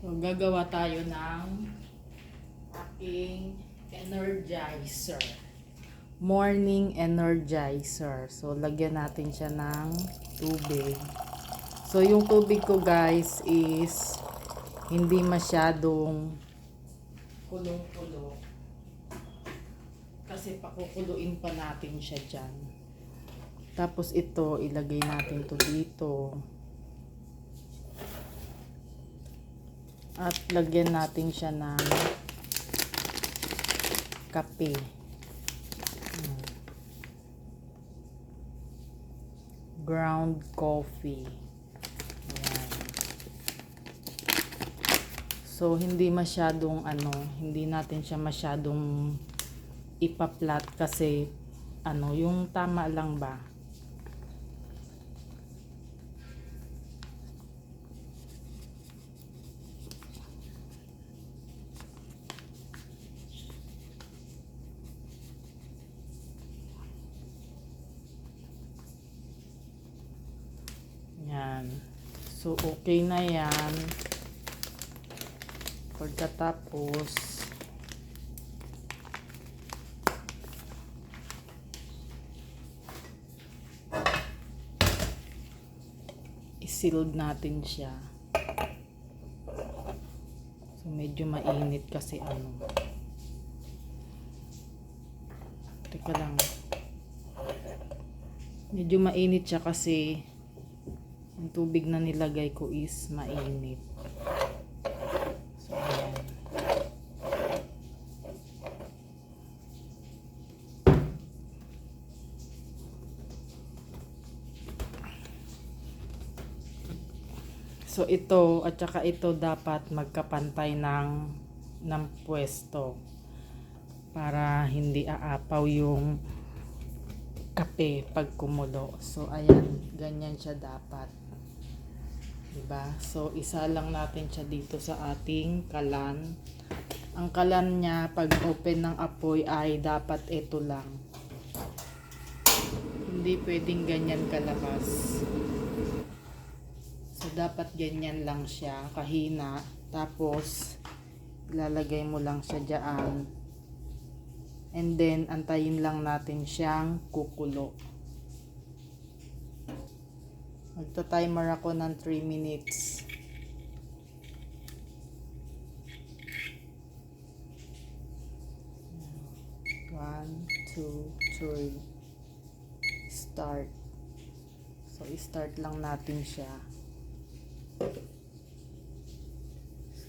So, gagawa tayo ng aking energizer. Morning energizer. So, lagyan natin siya ng tubig. So, yung tubig ko guys is hindi masyadong kulong-kulo. Kasi pakukuluin pa natin siya dyan. Tapos ito, ilagay natin to dito. At lagyan natin siya ng kape. Ground coffee. Ayan. So, hindi hindi natin siya masyadong ipaplat kasi yung tama lang ba? Yan. So, okay na yan. Pagkatapos, i-sealed natin siya. So, medyo mainit kasi Teka lang. Medyo mainit siya kasi yung tubig na nilagay ko is mainit. So, ayan. So, ito at saka ito dapat magkapantay ng pwesto para hindi aapaw yung kape pag kumulo. So, ayan. Ganyan siya dapat. Diba? So, isa lang natin siya dito sa ating kalan. Ang kalan niya, pag open ng apoy ay dapat ito lang. Hindi pwedeng ganyan kalabas. So, dapat ganyan lang siya, kahina. Tapos, ilalagay mo lang siya dyan. And then, antayin lang natin siyang kukulo. Magta-timer ako ng 3 minutes. One, two, three. Start. So, i-start lang natin siya.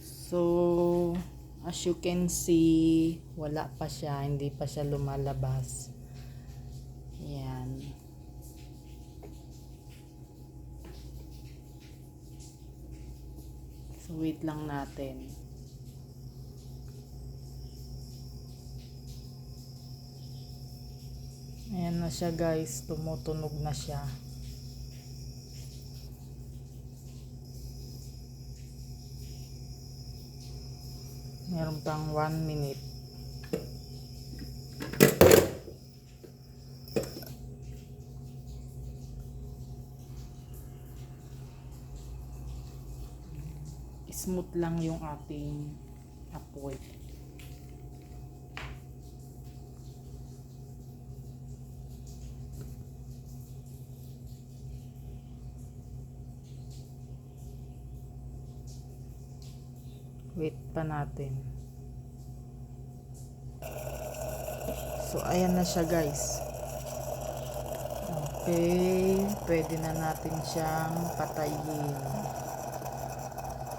So, as you can see, wala pa siya. Hindi pa siya lumalabas. Yan. So, wait lang natin. Ayan na siya guys. Tumutunog na siya. Meron pang 1 minute. Smooth lang yung ating apoy. Wait pa natin. So, ayan na siya guys. Okay. Pwede na natin siyang patayin.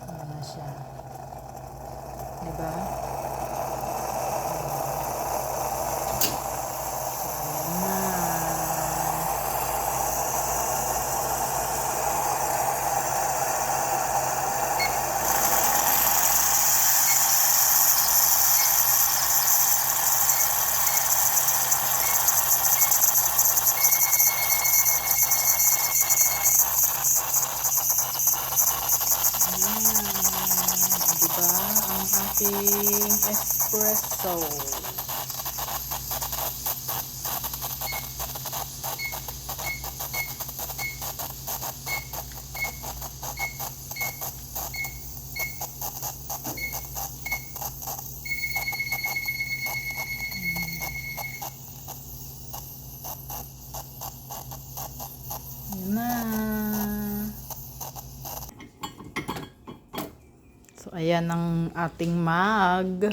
Ayan na siya. Diba? So, ayan na. Diba? Ang ating espresso. So, ayan ang ating mug.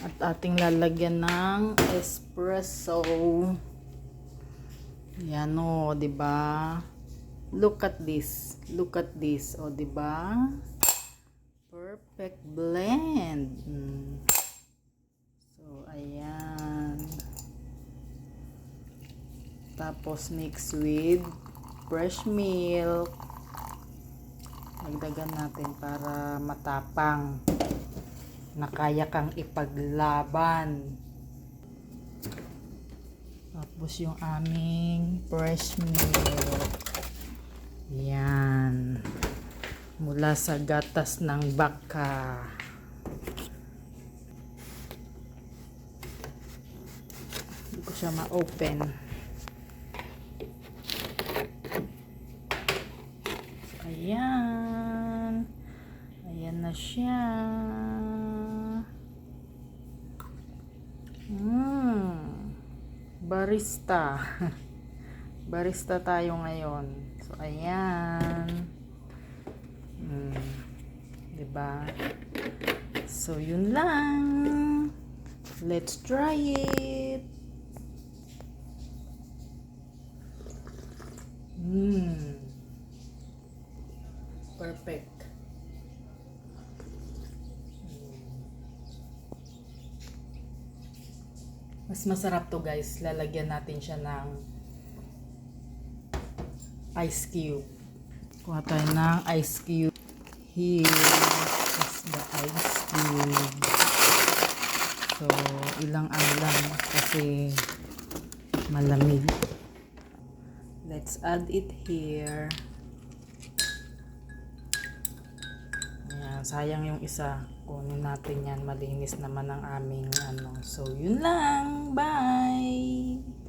At ating lalagyan ng espresso. Yan o, diba? Look at this. Look at this. O, diba? Perfect blend. So, ayan. Tapos, mix with fresh milk. Dagdagan natin para matapang. Na kaya kang ipaglaban. Tapos yung aming fresh milk. Yan. Mula sa gatas ng baka. Hindi ko siya ma-open. So, ayan. Ayan na siya. Barista. Barista tayo ngayon. So, ayan. Diba? So, yun lang. Let's try it. Perfect. Mas masarap to guys. Lalagyan natin siya ng ice cube. Kuha tayo ng ice cube. Here is the ice cube. So, ilang lang kasi malamig. Let's add it here. Ayan, sayang yung isa. Kunin natin yan. Malinis naman ang aming ano. So, yun lang. Bye!